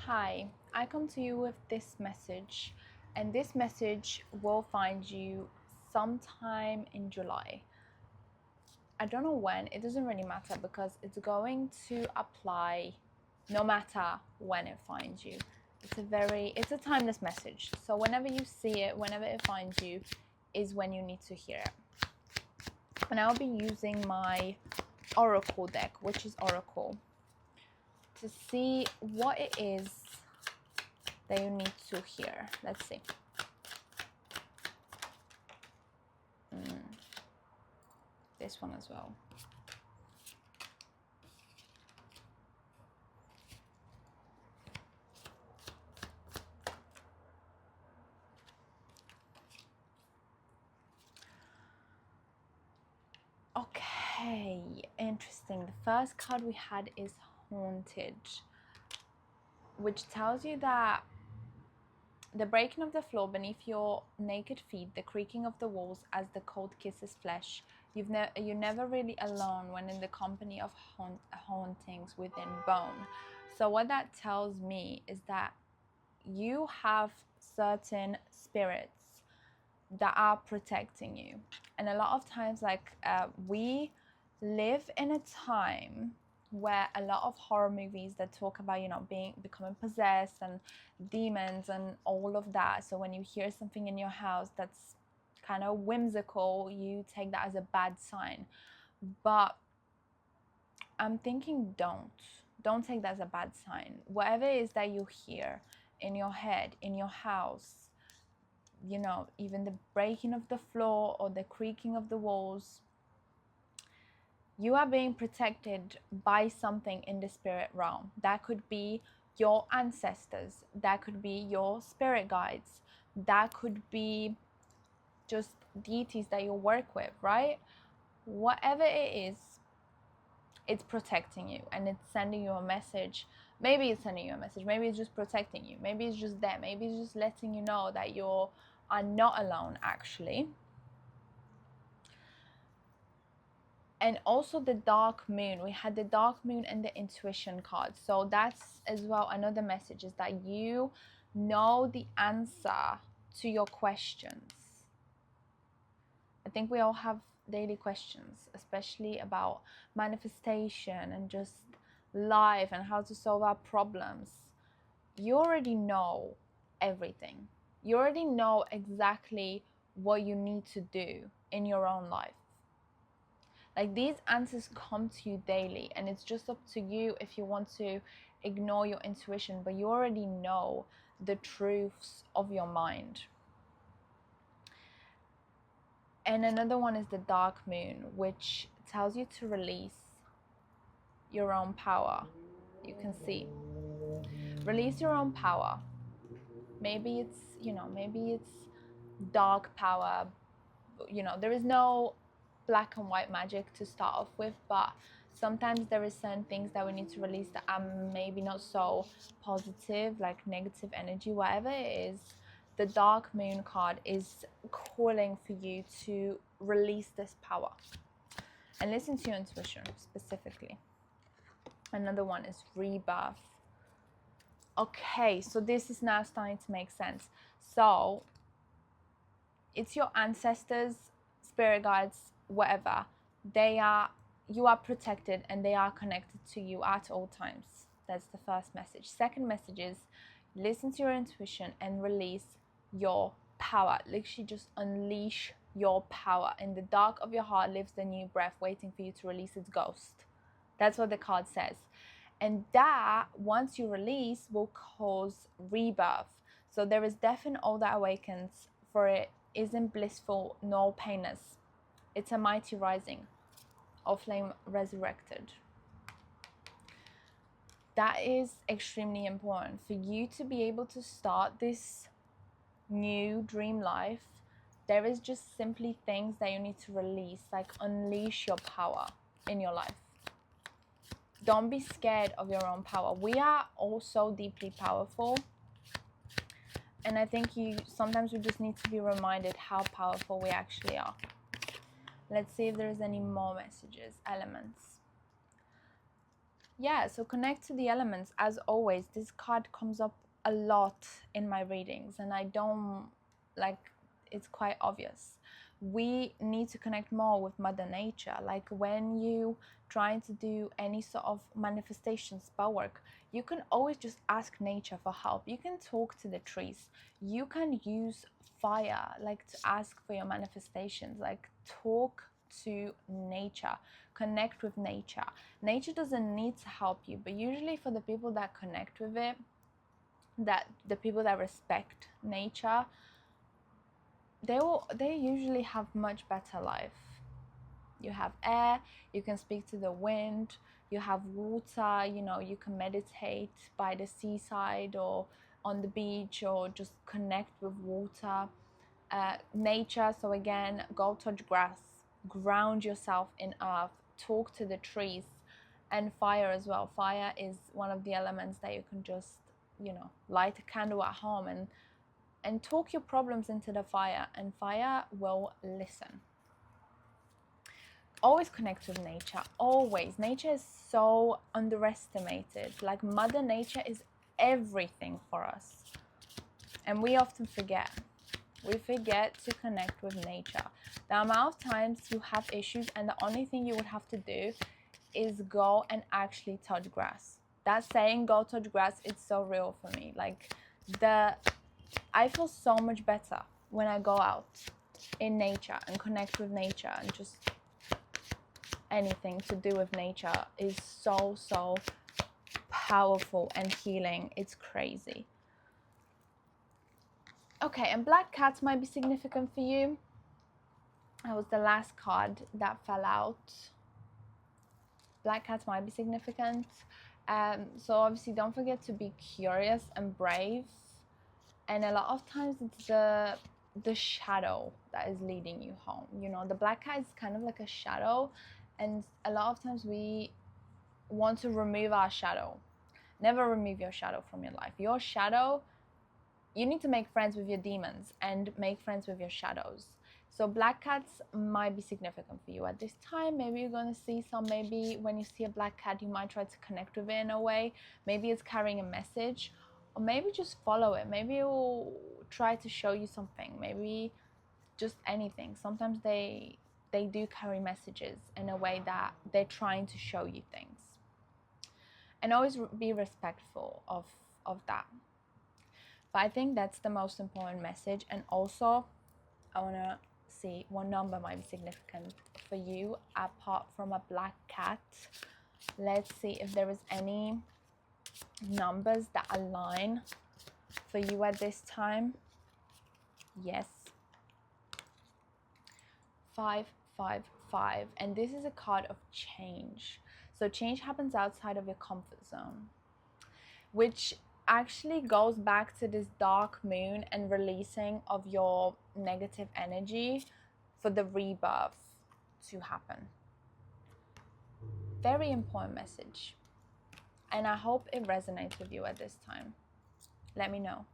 Hi, I come to you with this message, and this message will find you sometime in July. I don't know when, it doesn't really matter because it's going to apply no matter when it finds you. It's a timeless message. So whenever you see it, whenever it finds you, is when you need to hear it. And I'll be using my Oracle deck, which is Oracle, to see what it is that you need to hear. Let's see. This one as well. Okay, interesting. The first card we had is Haunted, which tells you that the breaking of the floor beneath your naked feet, the creaking of the walls as the cold kisses flesh. You're never really alone when in the company of hauntings within bone. So what that tells me is that you have certain spirits that are protecting you. And a lot of times, we live in a time where a lot of horror movies that talk about, becoming possessed and demons and all of that. So when you hear something in your house that's kind of whimsical, you take that as a bad sign. But I'm thinking don't take that as a bad sign. Whatever it is that you hear in your head, in your house, even the breaking of the floor or the creaking of the walls, you are being protected by something in the spirit realm. That could be your ancestors, that could be your spirit guides, that could be just deities that you work with, right? Whatever it is, it's protecting you and it's sending you a message. Maybe it's sending you a message, maybe it's just protecting you, maybe it's just there, maybe it's just letting you know that you are not alone actually. And also the dark moon, we had the dark moon and the intuition card. So that's as well another message, is that you know the answer to your questions. I think we all have daily questions, especially about manifestation and just life and how to solve our problems. You already know everything. You already know exactly what you need to do in your own life. Like, these answers come to you daily, and it's just up to you if you want to ignore your intuition, but you already know the truths of your mind. And another one is the dark moon, which tells you to release your own power. You can see, release your own power. Maybe it's, maybe it's dark power. There is no black and white magic to start off with, but sometimes there is certain things that we need to release that are maybe not so positive, like negative energy. Whatever it is, the dark moon card is calling for you to release this power and listen to your intuition specifically. Another one is rebirth. Okay, so this is now starting to make sense. So it's your ancestors, spirit guides, whatever. You are protected and they are connected to you at all times. That's the first message. Second message is listen to your intuition and release your power. Literally just unleash your power. In the dark of your heart lives the new breath waiting for you to release its ghost. That's what the card says. And that, once you release, will cause rebirth. So there is death in all that awakens, for it isn't blissful nor painless. It's a mighty rising of flame resurrected. That is extremely important for you to be able to start this new dream life. There is just simply things that you need to release, like unleash your power in your life. Don't be scared of your own power. We are all so deeply powerful. And I think sometimes we just need to be reminded how powerful we actually are. Let's see if there's any more messages, elements. Yeah, so connect to the elements. As always, this card comes up a lot in my readings, and I don't like, it's quite obvious. We need to connect more with Mother Nature. Like when you trying to do any sort of manifestation spell work, you can always just ask nature for help. You can talk to the trees. You can use fire, like to ask for your manifestations. Like talk to nature, connect with nature. Nature doesn't need to help you, but usually for the people that connect with it, that the people that respect nature, they usually have much better life. You have air, you can speak to the wind, you have water, you know, you can meditate by the seaside or on the beach, or just connect with water. Nature, so again, go touch grass, ground yourself in earth, talk to the trees. And fire as well. Fire is one of the elements that you can just, you know, light a candle at home and talk your problems into the fire, and fire will listen. Always connect with nature. Always. Nature is so underestimated. Like Mother Nature is everything for us, and we often forget. We forget to connect with nature. The amount of times you have issues and the only thing you would have to do is go and actually touch grass. That saying, go touch grass, it's so real for me. Like I feel so much better when I go out in nature and connect with nature, and just anything to do with nature is so powerful and healing. It's crazy. Okay, and black cats might be significant for you. That was the last card that fell out. Black cats might be significant. So obviously don't forget to be curious and brave. And a lot of times it's the shadow that is leading you home. You know, the black cat is kind of like a shadow, and a lot of times we want to remove our shadow. Never remove your shadow from your life. Your shadow, you need to make friends with your demons and make friends with your shadows. So black cats might be significant for you at this time. Maybe you're going to see some. Maybe when you see a black cat, you might try to connect with it in a way. Maybe it's carrying a message, or maybe just follow it. Maybe it will try to show you something. Maybe just anything. Sometimes they do carry messages in a way that they're trying to show you things. And always be respectful of that. But I think that's the most important message. And also, I want to see what number might be significant for you apart from a black cat. Let's see if there is any numbers that align for you at this time. Yes. 5, 5, 5. And this is a card of change. So change happens outside of your comfort zone, which actually goes back to this dark moon and releasing of your negative energy for the rebirth to happen. Very important message. And I hope it resonates with you at this time. Let me know.